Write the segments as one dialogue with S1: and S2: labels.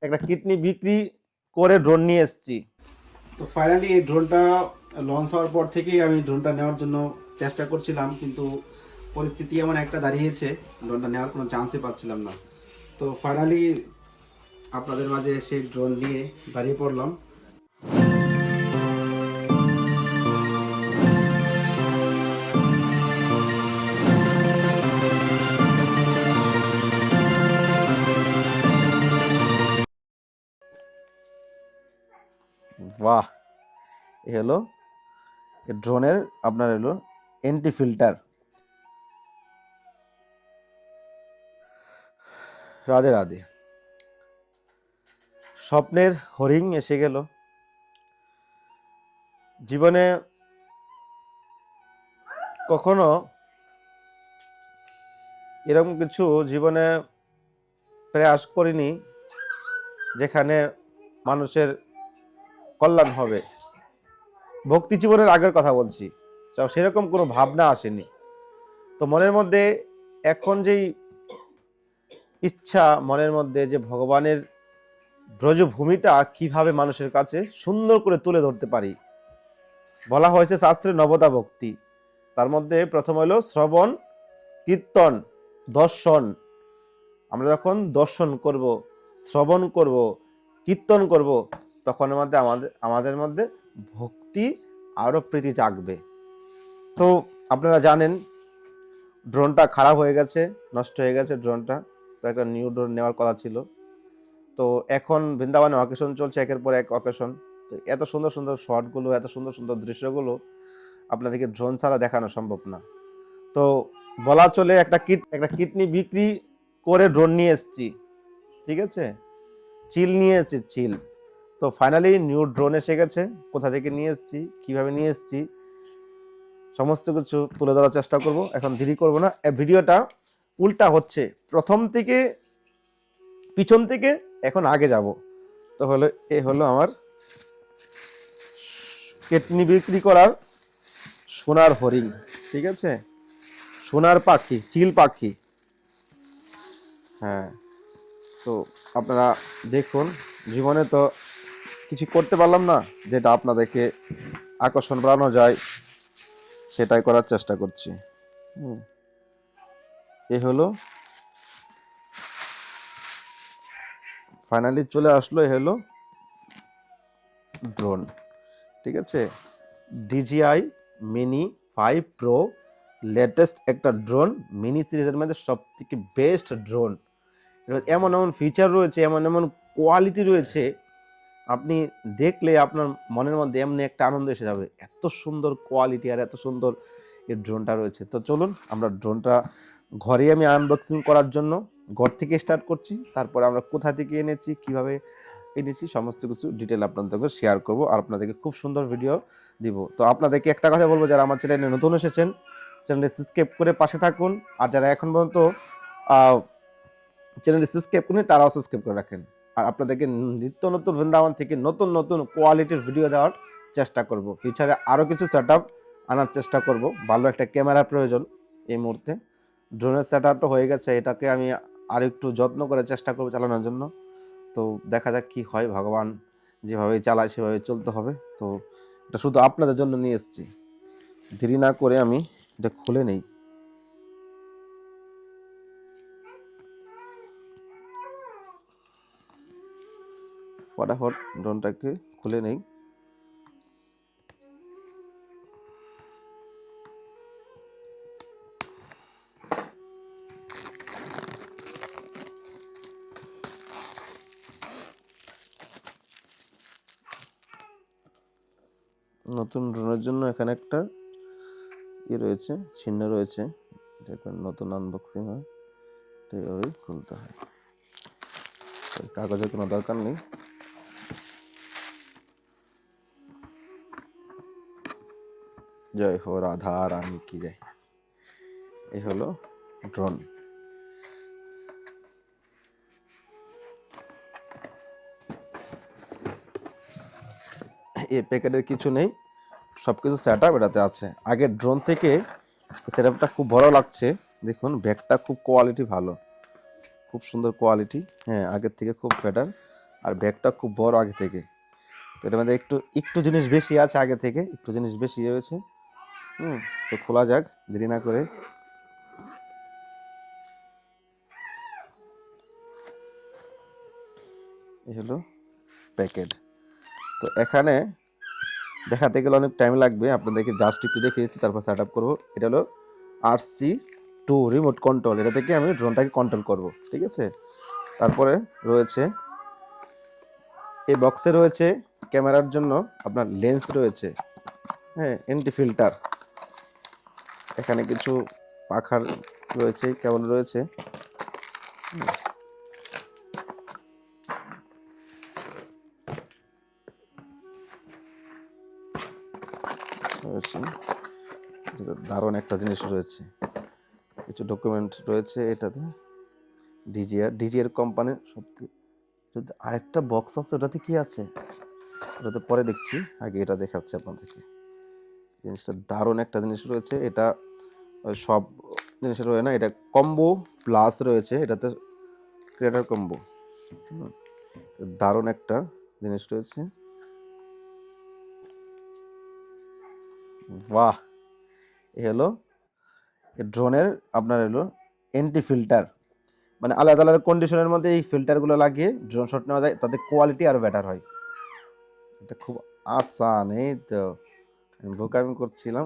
S1: একটা কিডনি বিক্রি করে ড্রোন নিয়ে এসেছি।
S2: তো ফাইনালি এই ড্রোনটা লঞ্চ হওয়ার পর থেকেই আমি ড্রোনটা নেওয়ার জন্য চেষ্টা করছিলাম, কিন্তু পরিস্থিতি এমন একটা দাঁড়িয়েছে ড্রোনটা নেওয়ার কোনো চান্সই পাচ্ছিলাম না। তো ফাইনালি আপনাদের মাঝে সেই ড্রোন নিয়ে দাঁড়িয়ে পড়লাম।
S1: বাহ, এ হলো ড্রোনের আপনার হলো এন্টি ফিল্টার। রাধে রাধে। স্বপ্নের হরিণ এসে গেল জীবনে। কখনো এরকম কিছু জীবনে প্রয়াস করিনি যেখানে মানুষের কল্যাণ হবে। ভক্তি জীবনের আগের কথা বলছি, সেরকম কোনো ভাবনা আসেনি। তো মনের মধ্যে এখন যেই ইচ্ছা, মনের মধ্যে যে ভগবানের ব্রজভূমিটা কিভাবে মানুষের কাছে সুন্দর করে তুলে ধরতে পারি। বলা হয়েছে শাস্ত্রে নবতা ভক্তি, তার মধ্যে প্রথম হলো শ্রবণ, কীর্তন, দর্শন। আমরা যখন দর্শন করব, শ্রবণ করব, কীর্তন করব, তখন আমাদের মধ্যে ভক্তি আরো প্রীতি জাগবে। তো আপনারা জানেন ড্রোনটা খারাপ হয়ে গেছে, নষ্ট হয়ে গেছে ড্রোনটা। তো একটা নিউ ড্রোন নেওয়ার কথা ছিল। তো এখন বৃন্দাবনে অকেশন চলছে, একের পর এক অকেশন। তো এত সুন্দর সুন্দর শটগুলো, এত সুন্দর সুন্দর দৃশ্যগুলো আপনাদেরকে ড্রোন ছাড়া দেখানো সম্ভব না। তো বলা চলে একটা কিডনি বিক্রি করে ড্রোন নিয়ে এসেছি। ঠিক আছে, চিল নিয়ে এসেছি, চিল। তো ফাইনালি নিউ ড্রোন এসে গেছে। কোথা থেকে নিয়ে এসেছি, কিভাবে নিয়ে এসেছি, সমস্ত কিছু তুলে ধরার চেষ্টা করব। এখন দেরি করব না, ভিডিওটা উল্টা হচ্ছে, প্রথম থেকে পিছন থেকে এখন আগে যাব। তো হলো এ হলো আমার কিডনি বিক্রি করার সোনার হরিণ। ঠিক আছে, সোনার পাখি, চিল পাখি। হ্যাঁ, তো আপনারা দেখুন। জীবনে তো কিছু করতে পারলাম না, যেটা আপনাদেরকে আকর্ষণ বাড়ানো যায় সেটাই করার চেষ্টা করছি। এ হলো ফাইনালি চলে আসলো, এ হলো ড্রোন। ঠিক আছে, DJI মিনি 5 প্রো, লেটেস্ট একটা ড্রোন, মিনি সিরিজের মধ্যে সব থেকে বেস্ট ড্রোন। এমন এমন ফিচার রয়েছে, এমন এমন কোয়ালিটি রয়েছে, আপনি দেখলে আপনার মনের মধ্যে এমনি একটা আনন্দ এসে যাবে। এত সুন্দর কোয়ালিটি আর এত সুন্দর এই ড্রোনটা রয়েছে। তো চলুন, আমরা ড্রোনটা ঘরে আমি আনবক্সিং করার জন্য ঘর থেকে স্টার্ট করছি। তারপরে আমরা কোথা থেকে এনেছি, কিভাবে এনেছি, সমস্ত কিছু ডিটেল আপনাদেরকে শেয়ার করব আর আপনাদেরকে খুব সুন্দর ভিডিও দিব। তো আপনাদেরকে একটা কথা বলবো, যারা আমার চ্যানেলে নতুন এসেছেন, চ্যানেলটি সাবস্ক্রাইব করে পাশে থাকুন। আর যারা এখন পর্যন্ত চ্যানেলটি সাবস্ক্রাইব করেন, তারাও সাবস্ক্রাইব করে রাখেন। আর আপনাদেরকে নিত্য নতুন বৃন্দাবন থেকে নতুন নতুন কোয়ালিটির ভিডিও দেওয়ার চেষ্টা করব। ফিউচারে আরও কিছু সেট আনার চেষ্টা করব। ভালো একটা ক্যামেরার প্রয়োজন এই মুহূর্তে। ড্রোনের সেট আপটা হয়ে গেছে, এটাকে আমি আর একটু যত্ন করে চেষ্টা করব চালানোর জন্য। তো দেখা যাক কি হয়, ভগবান যেভাবে চালায় সেভাবে চলতে হবে। তো এটা শুধু আপনাদের জন্য নিয়ে এসেছি। দেরি না করে আমি এটা খুলে নেই। ফটাফট ড্রোনটাকে খুলে নেই। নতুন ড্রোনের জন্য এখানে একটা রয়েছে, চিহ্ন রয়েছে। এটা নতুন আনবক্সিং হয়, তো এইভাবেই খুলতে হয়। কাগজের কোনো দরকার নেই। জয় হো রাধা রানী কি জয়। এই হলো ড্রোন। এই প্যাকেটের কিছু নেই, সবকিছু সেট আপ এটাতে আছে। আগের ড্রোন থেকে সেট আপটা খুব বড় লাগছে। দেখুন ব্যাগটা খুব কোয়ালিটি ভালো, খুব সুন্দর কোয়ালিটি। হ্যাঁ, আগের থেকে খুব বেটার। আর ব্যাগটা খুব বড় আগে থেকে, তো এটার মধ্যে একটু একটু জিনিস বেশি আছে, আগে থেকে একটু জিনিস বেশি হয়েছে। তো খোলা যাক দেরি না করে। এই হলো প্যাকেট। তো এখানে দেখাতে গেলে অনেক টাইম লাগবে, আপনাদেরকে জাস্ট একটু দেখিয়েছি, তারপর সেট আপ করবো। এটা হলো RC2 রিমোট কন্ট্রোল, এটা থেকে আমি ড্রোনটাকে কন্ট্রোল করব, ঠিক আছে। তারপরে রয়েছে এই বক্সে রয়েছে ক্যামেরার জন্য আপনার লেন্স রয়েছে, হ্যাঁ, এন্টি ফিল্টার, এখানে কিছু পাখার রয়েছে, কেবল রয়েছে। দারুণ একটা জিনিস রয়েছে, কিছু ডকুমেন্ট রয়েছে এটাতে। ডিজিআর কোম্পানির সত্যি। আরেকটা বক্স আছে, ওটাতে কি আছে ওটাতে পরে দেখছি, আগে এটা দেখাচ্ছি আপনাদেরকে। জিনিসটা দারুণ একটা জিনিস রয়েছে, এটা সব জিনিসের রয়েছে না, এটা কম্বো প্লাস রয়েছে, এটাতে ক্রিয়েটার কম্বো, দারুণ একটা জিনিস রয়েছে। বাহ, এ হলো ড্রোনের আপনার হলো এন্টি ফিল্টার, মানে আলাদা আলাদা কন্ডিশনের মধ্যে এই ফিল্টারগুলো লাগিয়ে ড্রোন শট নেওয়া যায়, তাতে কোয়ালিটি আরও বেটার হয়। এটা খুব আসান, এই তো বোকামি করছিলাম,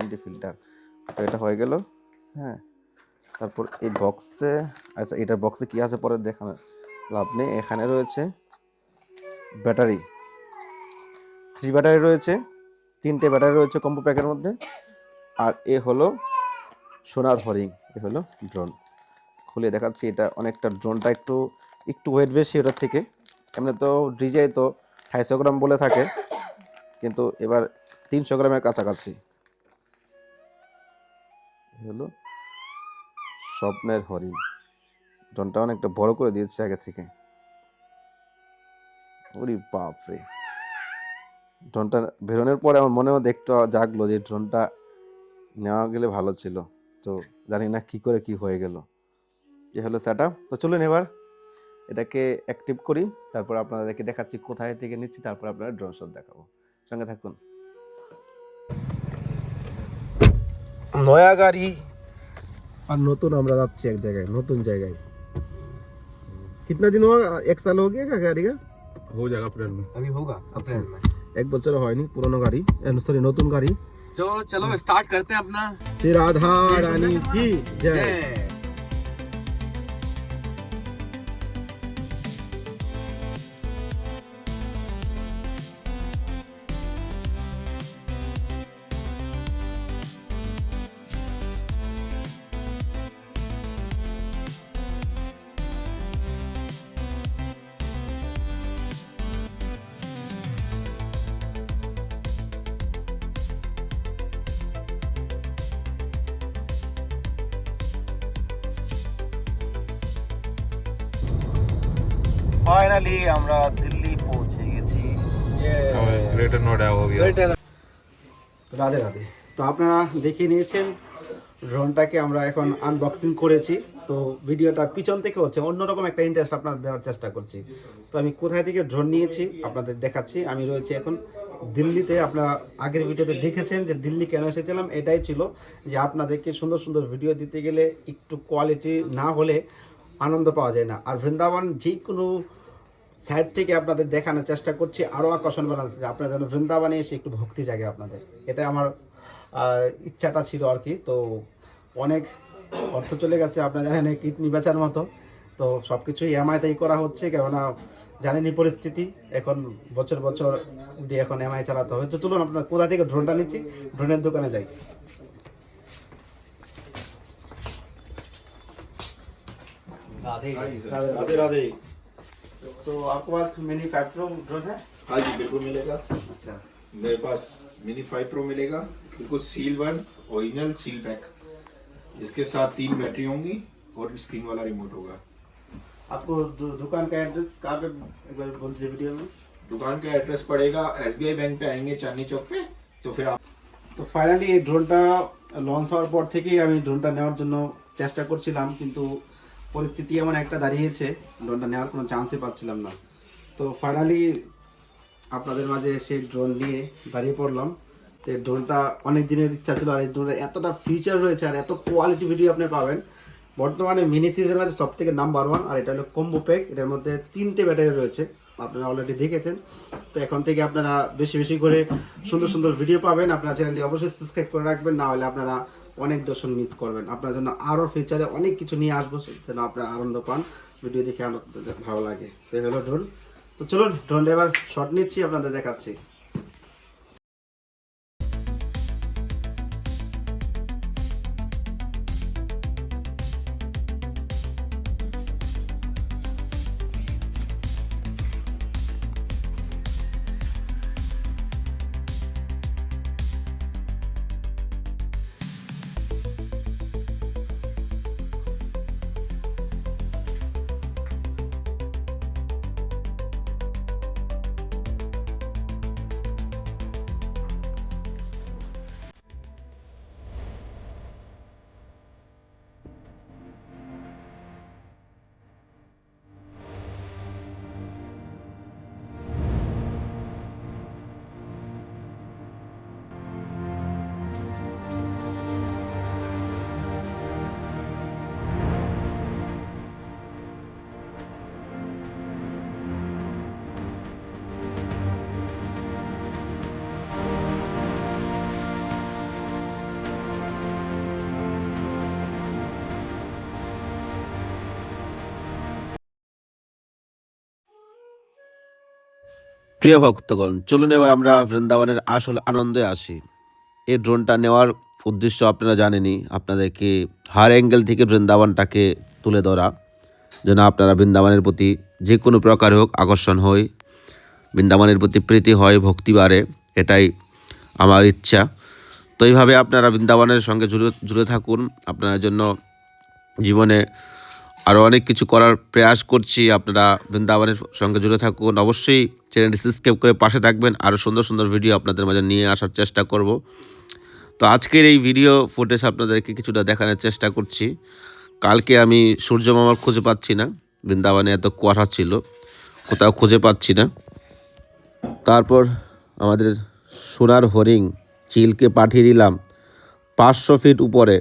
S1: এন্টি ফিল্টার। তো এটা হয়ে গেল, হ্যাঁ। তারপর এই বক্সে, আচ্ছা এটার বক্সে কি আছে পরে দেখানো লাভ নেই। এখানে রয়েছে ব্যাটারি, 3 ব্যাটারি রয়েছে, 3টে ব্যাটারি রয়েছে কম্বো প্যাকের মধ্যে। আর এ হলো সোনার হরিং, এ হলো ড্রোন। খুলে দেখাচ্ছি, এটা অনেকটা, ড্রোনটা একটু ওয়েট বেশি ওটার থেকে। এমনি তো ডিজাই তো 250 গ্রাম বলে থাকে, কিন্তু এবার 300 গ্রামের কাছাকাছি। হলো স্বপ্নের হরিণ, ড্রোনটা অনেকটা বড় করে দিয়েছে আগে থেকে। ওরে বাপরে, ড্রোনটা বেরোনোর পরে আমার মনে মধ্যে একটু জাগলো যে ড্রোনটা নেওয়া গেলে ভালো ছিল, তো জানি না কি করে কি হয়ে গেল। এ হলো সেট আপ। তো চলুন এবার এটাকে অ্যাক্টিভ করি, তারপর আপনাদেরকে দেখাচ্ছি কোথায় থেকে নিচ্ছি, তারপর আপনারা ড্রোন শট দেখাবো, সঙ্গে থাকুন। নয়া গাড়ি আর নতুন, আমরা যাচ্ছি এক জায়গায়, নতুন জায়গায়। कितना दिन हुआ, 1 साल हो गया क्या गाड़ी का?
S3: हो जाएगा अप्रैल में।
S4: अभी होगा अप्रैल में।
S1: 1 বছর হয়নি, পুরনো গাড়ি, সরি নতুন গাড়ি।
S4: चलो स्टार्ट करते हैं अपना।
S1: श्री राधा रानी की जय।
S4: जय।
S1: ফাইনালি আমরা দিল্লি পৌঁছে গেছি।
S3: ग्रेटर नोएडा हो गया।
S2: রাধে রাধে। তো আপনারা দেখে নিয়েছেন ড্রোনটাকে আমরা এখন আনবক্সিং করেছি। তো ভিডিওটা পিছন থেকে হচ্ছে, অন্যরকম একটা ইন্টারেস্ট আপনাদের দেওয়ার চেষ্টা করছি। তো আমি কোথায় থেকে ড্রোন নিয়েছি আপনাদের দেখাচ্ছি। আমি রয়েছি এখন দিল্লিতে। আপনারা আগের ভিডিওতে দেখেছেন যে দিল্লি কেন এসেছিলাম, এটাই ছিল যে আপনাদেরকে সুন্দর সুন্দর ভিডিও দিতে গেলে একটু কোয়ালিটি না হলে আনন্দ পাওয়া যায় না। আর বৃন্দাবন যে কোনো সাইড থেকে আপনাদের দেখানোর চেষ্টা করছি, আরও আকর্ষণ বানাচ্ছে, আপনারা যেন বৃন্দাবনে এসে একটু ভক্তি জাগে আপনাদের, এটা আমার ইচ্ছাটা ছিল আর কি। তো অনেক অর্থ চলে গেছে, আপনারা জানেন কিডনি বেচার মতো। তো সব কিছুই এমআইতেই করা হচ্ছে, কেননা জানেনই পরিস্থিতি, এখন বছর বছর দিয়ে এখন এমআই চালাতে হবে। তো চলুন আপনার কোথা থেকে ড্রোনটা নিচ্ছি, ড্রোনের দোকানে যাই।
S5: राधे राधे।
S2: तो आपके पास मिनी 5 प्रो ड्रोन है?
S5: हाँ जी बिल्कुल मिलेगा।
S2: अच्छा,
S5: मेरे पास मिनी 5 प्रो मिलेगा, बिल्कुल सील 1 ओरिजिनल सील पैक। इसके साथ 3 बैटरी होंगी और स्क्रीन वाला रिमोट होगा।
S2: आपको दुकान का एड्रेस कहाँ पे एक बार बोल दीजिए वीडियो में।
S5: दुकान का एड्रेस पड़ेगा SBI बैंक पे आएंगे चांदनी चौक पे, तो फिर आप।
S2: তো ফাইনালি এই ড্রোনটা লঞ্চ হওয়ার পর থেকেই আমি ড্রোনটা নেওয়ার জন্য চেষ্টা করছিলাম, কিন্তু পরিস্থিতি এমন একটা দাঁড়িয়েছে ড্রোনটা নেওয়ার কোনো চান্সই পাচ্ছিলাম না। তো ফাইনালি আপনাদের মাঝে সেই ড্রোন নিয়ে দাঁড়িয়ে পড়লাম। তো এই ড্রোনটা অনেক দিনের ইচ্ছা ছিল, আর এই ড্রোনের এতটা ফিচার রয়েছে আর এত কোয়ালিটি ভিডিও আপনি পাবেন। বর্তমানে মিনি সিরিজের মাঝে সব থেকে নাম্বার 1, আর এটা হলো কম্বো প্যাক। এটার মধ্যে 3টে ব্যাটারি রয়েছে, আপনারা অলরেডি দেখেছেন। তো এখন থেকে আপনারা বেশি বেশি করে সুন্দর সুন্দর ভিডিও পাবেন। আপনারা চ্যানেলটি অবশ্যই সাবস্ক্রাইব করে রাখবেন, না হলে আপনারা অনেক দর্শন মিস করবেন। আপনার জন্য আরও ফিচারে অনেক কিছু নিয়ে আসবো, যেন আপনারা আনন্দ পান, ভিডিও দেখে আনন্দ ভালো লাগে। তো এই হলো ড্রোন। তো চলুন ড্রোনটা এবার শট নিচ্ছি, আপনাদের দেখাচ্ছি।
S1: প্রিয় ভক্তগণ, চলুন এবার আমরা বৃন্দাবনের আসল আনন্দে আসি। এই ড্রোনটা নেওয়ার উদ্দেশ্য আপনারা জানেনই, আপনাদেরকে হার অ্যাঙ্গেল থেকে বৃন্দাবনটাকে তুলে ধরা, যেন আপনারা বৃন্দাবনের প্রতি যে কোনো প্রকার হোক আকর্ষণ হয়, বৃন্দাবনের প্রতি প্রীতি হয়, ভক্তি বাড়ে, এটাই আমার ইচ্ছা। তো এইভাবে আপনারা বৃন্দাবনের সঙ্গে জুড়ে থাকুন। আপনার জন্য জীবনে আরও অনেক কিছু করার প্রয়াস করছি, আপনারা বৃন্দাবনের সঙ্গে জুড়ে থাকুন। অবশ্যই চ্যানেলটি সাবস্ক্রাইব করে পাশে থাকবেন, আরও সুন্দর সুন্দর ভিডিও আপনাদের মাঝে নিয়ে আসার চেষ্টা করব। তো আজকের এই ভিডিও ফুটেজ আপনাদেরকে কিছুটা দেখানোর চেষ্টা করছি। কালকে আমি সূর্য মামার খুঁজে পাচ্ছি না, বৃন্দাবনে এত কুয়াশা ছিল, কোথাও খুঁজে পাচ্ছি না। তারপর আমাদের সোনার হরিণ চিলকে পাঠিয়ে দিলাম 500 ফিট উপরে,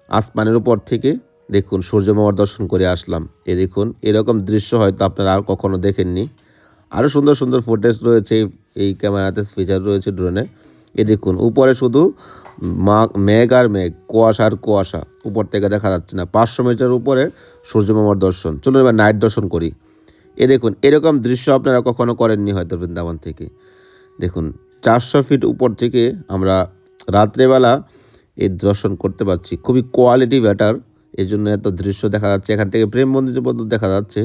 S1: আসমানের উপর থেকে দেখুন সূর্য মামার দর্শন করে আসলাম। দেখুন এরকম দৃশ্য হয়তো আপনারা আর কখনো দেখেননি। আরও সুন্দর সুন্দর ফুটেজ রয়েছে এই ক্যামেরাতে, ফিচার রয়েছে ড্রোনে। দেখুন উপরে শুধু মেঘ আর মেঘ, কুয়াশা আর কুয়াশা, উপর থেকে দেখা যাচ্ছে না। 500 মিটার উপরে সূর্য মামার দর্শন। চলুন এবার নাইট দর্শন করি। দেখুন এরকম দৃশ্য আপনারা কখনো করেননি হয়তো বৃন্দাবন থেকে। দেখুন 400 ফিট উপর থেকে আমরা রাত্রেবেলা এই দর্শন করতে পারছি। খুবই কোয়ালিটি বেটার, এই জন্য এত দৃশ্য দেখা যাচ্ছে। এখান থেকে প্রেম মন্দির পর্যন্ত দেখা যাচ্ছে।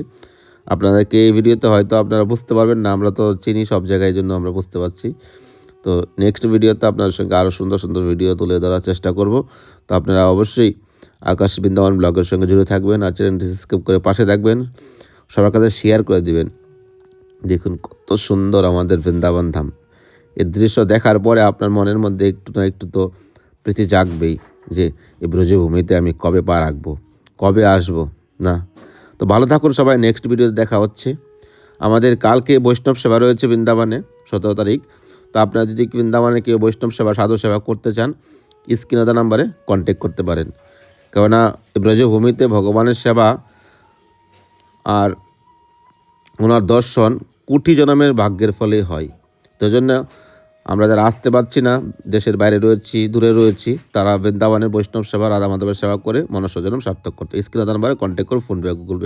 S1: আপনাদেরকে এই ভিডিওতে হয়তো আপনারা বুঝতে পারবেন না, আমরা তো চিনি সব জায়গায়, জন্য আমরা বুঝতে পারছি। তো নেক্সট ভিডিওতে আপনাদের সঙ্গে আরও সুন্দর সুন্দর ভিডিও তুলে ধরার চেষ্টা করব। তো আপনারা অবশ্যই আকাশ বৃন্দাবন ব্লগের সঙ্গে জুড়ে থাকবেন, আর চ্যানেলটি সাবস্ক্রাইব করে পাশে থাকবেন, সবার কাছে শেয়ার করে দিবেন। দেখুন কত সুন্দর আমাদের বৃন্দাবন ধাম। এই দৃশ্য দেখার পরে আপনার মনের মধ্যে একটু না একটু তো প্রীতি জাগবেই, যে এই ব্রজভূমিতে আমি কবে পা রাখবো, কবে আসবো না। তো ভালো থাকুন সবাই, নেক্সট ভিডিওতে দেখা হচ্ছে। আমাদের কালকে বৈষ্ণব সেবা রয়েছে বৃন্দাবনে 17 তারিখ। তো আপনারা যদি বৃন্দাবনে কেউ বৈষ্ণব সেবা, সাধু সেবা করতে চান, স্ক্রিনে দেওয়া নাম্বারে কন্ট্যাক্ট করতে পারেন। কেননা ব্রজভূমিতে ভগবানের সেবা আর ওনার দর্শন কোটি জন্মের ভাগ্যের ফলে হয়। তো জন্য আমরা যারা আসতে পারছি না, দেশের বাইরে রয়েছি, দূরে রয়েছি, তারা বৃন্দাবনের বৈষ্ণব সেবা, রাধা মাধবের সেবা করে মনুষ্য জন্ম সার্থক করতে স্ক্রিনে দেওয়া নাম্বারে কন্ট্যাক্ট করে ফোন পে, গুগল পে